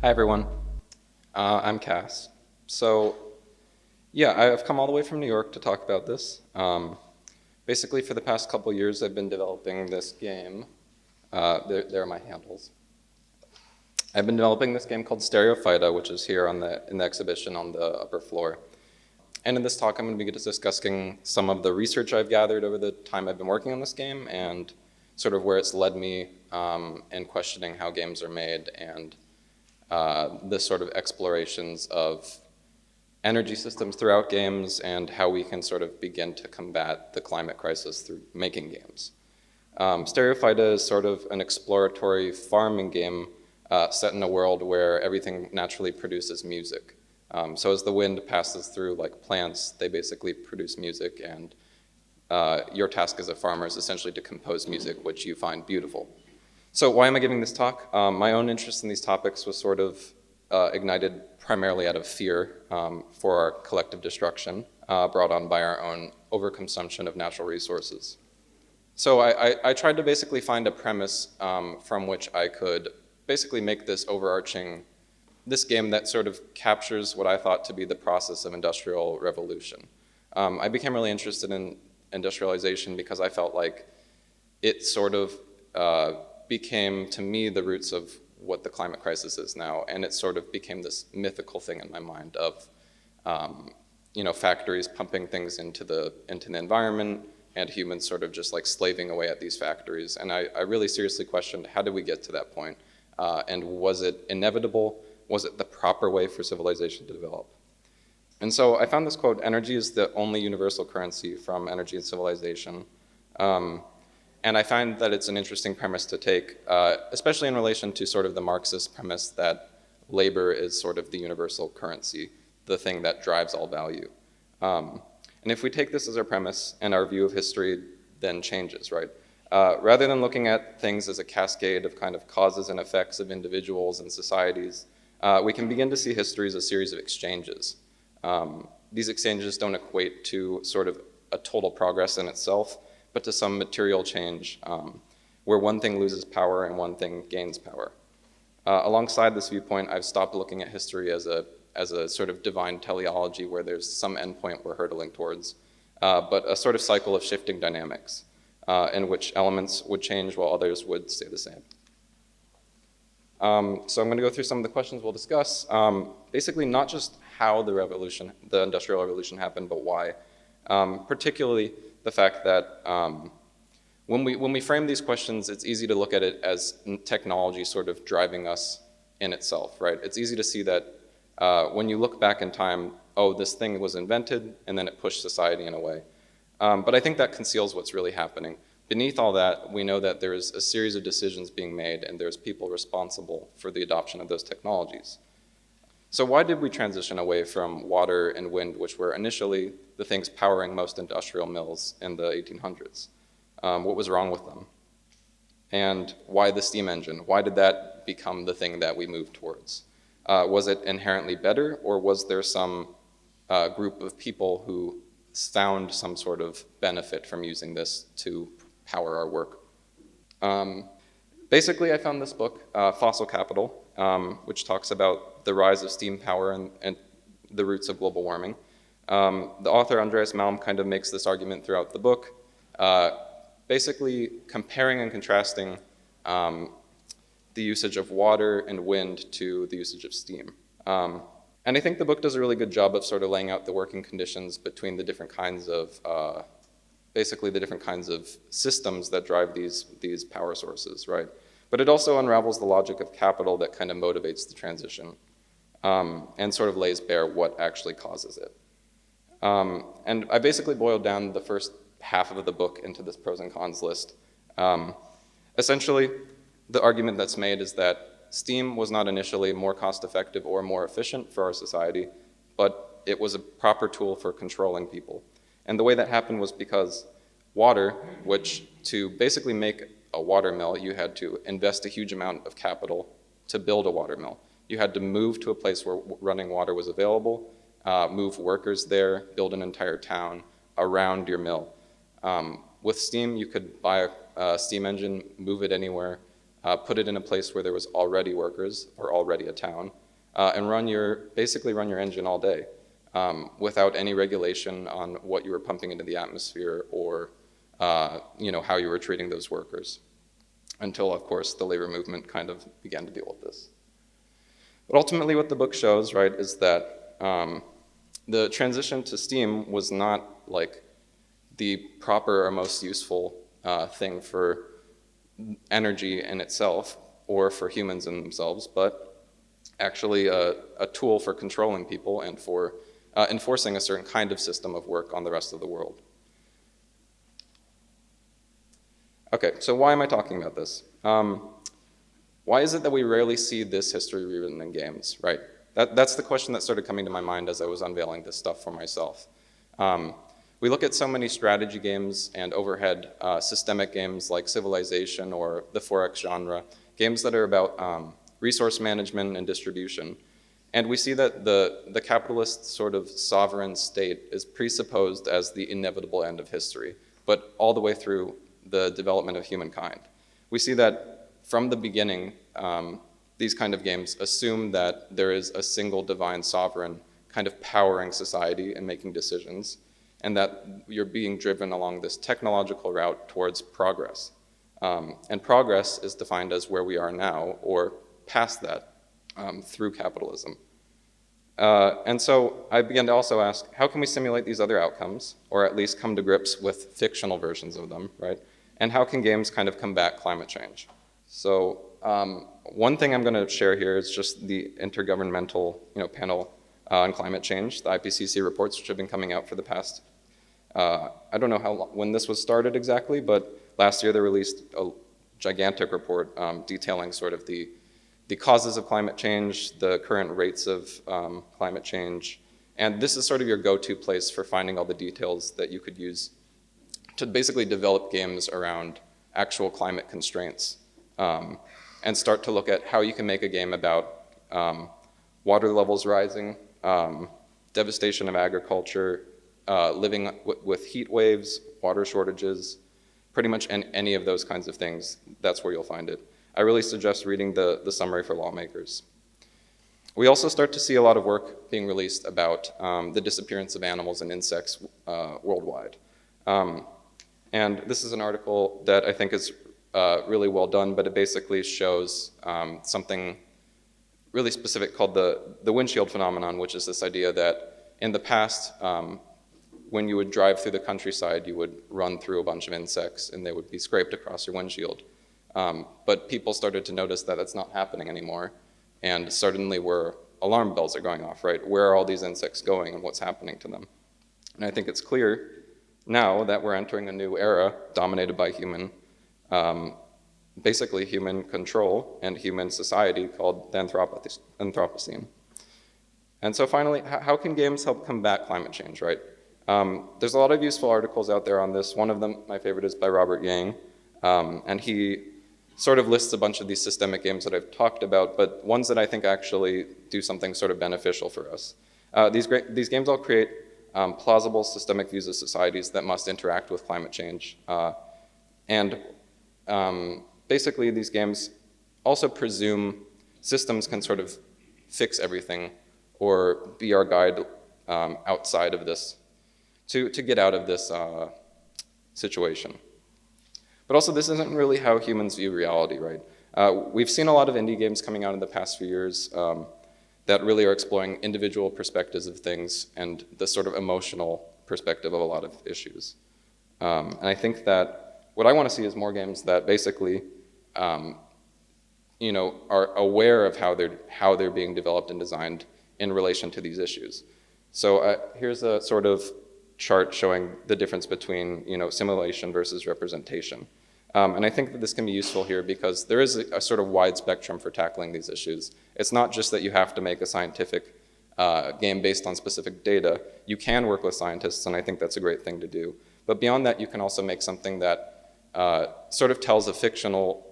Hi everyone, I'm Cass. So yeah, I've come all the way from New York to talk about this. Basically for the past couple years I've been developing this game. There are my handles. I've been developing this game called Stereophyta, which is here in the exhibition on the upper floor. And in this talk I'm going to be discussing some of the research I've gathered over the time I've been working on this game and sort of where it's led me in questioning how games are made and the sort of explorations of energy systems throughout games and how we can sort of begin to combat the climate crisis through making games. Stereophyta is sort of an exploratory farming game set in a world where everything naturally produces music. So as the wind passes through like plants, they basically produce music, and your task as a farmer is essentially to compose music which you find beautiful. So why am I giving this talk? My own interest in these topics was sort of ignited primarily out of fear for our collective destruction brought on by our own overconsumption of natural resources. So I tried to basically find a premise from which I could basically make this game that sort of captures what I thought to be the process of industrial revolution. I became really interested in industrialization because I felt like it sort of became, to me, the roots of what the climate crisis is now, and it sort of became this mythical thing in my mind of, factories pumping things into the environment and humans sort of just like slaving away at these factories. And I really seriously questioned, how did we get to that point? And was it inevitable? Was it the proper way for civilization to develop? And so I found this quote: "Energy is the only universal currency," from Energy and Civilization. And I find that it's an interesting premise to take, especially in relation to sort of the Marxist premise that labor is sort of the universal currency, the thing that drives all value. And if we take this as our premise, and our view of history then changes, right? Rather than looking at things as a cascade of kind of causes and effects of individuals and societies, we can begin to see history as a series of exchanges. These exchanges don't equate to sort of a total progress in itself, but to some material change where one thing loses power and one thing gains power. Alongside this viewpoint, I've stopped looking at history as a sort of divine teleology where there's some endpoint we're hurtling towards, but a sort of cycle of shifting dynamics in which elements would change while others would stay the same. So I'm going to go through some of the questions we'll discuss. Basically, not just how the Industrial Revolution happened, but why. Particularly the fact that when we frame these questions, it's easy to look at it as technology sort of driving us in itself, right? It's easy to see that when you look back in time, oh, this thing was invented, and then it pushed society in a way. But I think that conceals what's really happening. Beneath all that, we know that there's a series of decisions being made, and there's people responsible for the adoption of those technologies. So why did we transition away from water and wind, which were initially the things powering most industrial mills in the 1800s? What was wrong with them? And why the steam engine? Why did that become the thing that we moved towards? Was it inherently better, or was there some group of people who found some sort of benefit from using this to power our work? Basically, I found this book, Fossil Capital, which talks about the rise of steam power and the roots of global warming. The author, Andreas Malm, kind of makes this argument throughout the book, basically comparing and contrasting the usage of water and wind to the usage of steam. And I think the book does a really good job of sort of laying out the working conditions between the different kinds of, basically the different kinds of systems that drive these power sources, right? But it also unravels the logic of capital that kind of motivates the transition and sort of lays bare what actually causes it. And I basically boiled down the first half of the book into this pros and cons list. Essentially, the argument that's made is that steam was not initially more cost-effective or more efficient for our society, but it was a proper tool for controlling people. And the way that happened was because water, which to basically make a water mill, you had to invest a huge amount of capital to build a water mill. You had to move to a place where running water was available, move workers there, build an entire town around your mill. With steam, you could buy a steam engine, move it anywhere, put it in a place where there was already workers or already a town, and basically run your engine all day without any regulation on what you were pumping into the atmosphere or how you were treating those workers, until, of course, the labor movement kind of began to deal with this. But ultimately what the book shows, right, is that the transition to steam was not like the proper or most useful thing for energy in itself or for humans in themselves, but actually a tool for controlling people and for enforcing a certain kind of system of work on the rest of the world. Okay, so why am I talking about this? Why is it that we rarely see this history rewritten in games, right? That's the question that started coming to my mind as I was unveiling this stuff for myself. We look at so many strategy games and overhead systemic games like Civilization or the 4X genre, games that are about resource management and distribution. And we see that the capitalist sort of sovereign state is presupposed as the inevitable end of history, but all the way through the development of humankind. We see that from the beginning, these kind of games assume that there is a single divine sovereign kind of powering society and making decisions, and that you're being driven along this technological route towards progress. And progress is defined as where we are now or past that through capitalism. And so I began to also ask, how can we simulate these other outcomes, or at least come to grips with fictional versions of them, right? And how can games kind of combat climate change? So one thing I'm going to share here is just the intergovernmental panel on climate change, the IPCC reports, which have been coming out for the past, I don't know how long, when this was started exactly, but last year they released a gigantic report detailing sort of the causes of climate change, the current rates of climate change, and this is sort of your go-to place for finding all the details that you could use to basically develop games around actual climate constraints and start to look at how you can make a game about water levels rising, devastation of agriculture, living with heat waves, water shortages, pretty much any of those kinds of things. That's where you'll find it. I really suggest reading the summary for lawmakers. We also start to see a lot of work being released about the disappearance of animals and insects worldwide. And this is an article that I think is really well done, but it basically shows something really specific called the Windshield Phenomenon, which is this idea that in the past, when you would drive through the countryside, you would run through a bunch of insects and they would be scraped across your windshield. But people started to notice that that's not happening anymore, and suddenly alarm bells are going off, right? Where are all these insects going and what's happening to them? And I think it's clear now that we're entering a new era dominated by basically human control and human society called the Anthropocene. And so finally, how can games help combat climate change, right? There's a lot of useful articles out there on this. One of them, my favorite, is by Robert Yang, and he sort of lists a bunch of these systemic games that I've talked about, but ones that I think actually do something sort of beneficial for us. These games all create plausible systemic views of societies that must interact with climate change. And basically these games also presume systems can sort of fix everything or be our guide outside of this, to get out of this situation. But also this isn't really how humans view reality, right? We've seen a lot of indie games coming out in the past few years that really are exploring individual perspectives of things and the sort of emotional perspective of a lot of issues. And I think that what I want to see is more games that basically are aware of how they're being developed and designed in relation to these issues. So here's a sort of chart showing the difference between simulation versus representation. And I think that this can be useful here because there is a sort of wide spectrum for tackling these issues. It's not just that you have to make a scientific game based on specific data. You can work with scientists, and I think that's a great thing to do. But beyond that, you can also make something that sort of tells a fictional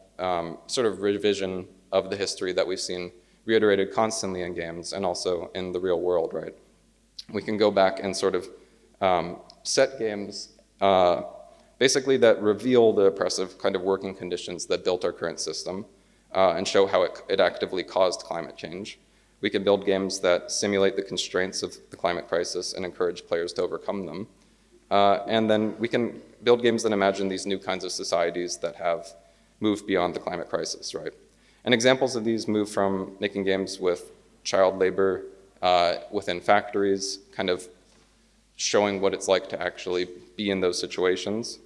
sort of revision of the history that we've seen reiterated constantly in games and also in the real world, right? We can go back and sort of set games basically that reveal the oppressive kind of working conditions that built our current system, and show how it actively caused climate change. We can build games that simulate the constraints of the climate crisis and encourage players to overcome them. And then we can build games that imagine these new kinds of societies that have moved beyond the climate crisis, right? And examples of these move from making games with child labor within factories, kind of showing what it's like to actually be in those situations.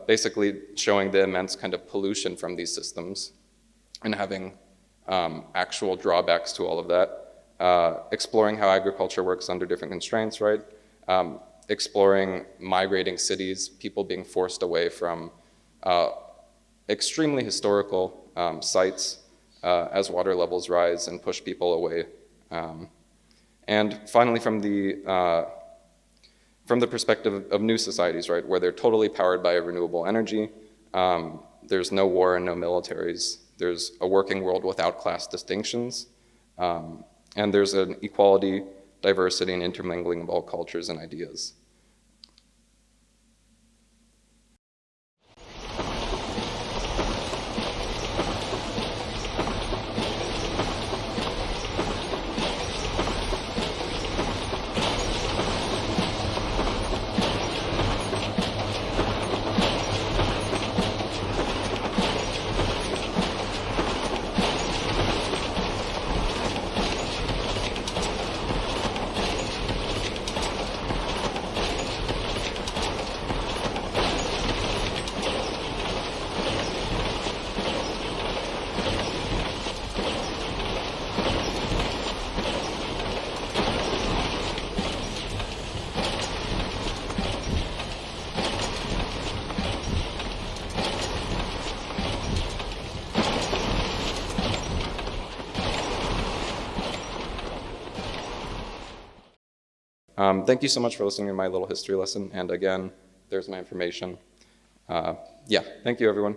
Basically showing the immense kind of pollution from these systems and having actual drawbacks to all of that. Exploring how agriculture works under different constraints, right? Exploring migrating cities, people being forced away from extremely historical sites as water levels rise and push people away. And finally, from the perspective of new societies, right, where they're totally powered by renewable energy, there's no war and no militaries, there's a working world without class distinctions, and there's an equality, diversity, and intermingling of all cultures and ideas. Thank you so much for listening to my little history lesson. And again, there's my information. Yeah, thank you, everyone.